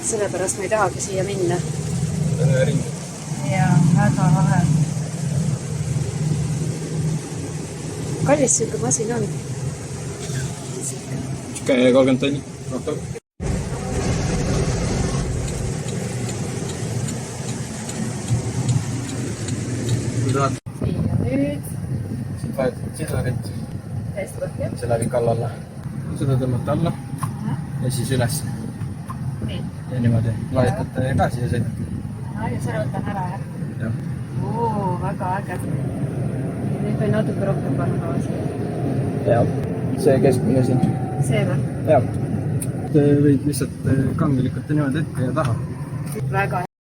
Sellepärast ma ei tahagi siia minna. Ring. Jaa, väga vahe. Kallis siuke masin on? 30 tonni. Ja nüüd? Siit vahetad sidurit. Hästi põhja. See läbi kallalla. Seda tõmmata alla ja siis üles. Ja niimoodi laetate gaasi ja sõidate. Ja selle võtan ära, jah? Jah. Väga äge. Nüüd või natuke rohkem panna gaasi. Jah. See keskmine siin. See või? Jah. Võid lihtsalt kangelikult ja niimoodi ette ja taha. Väga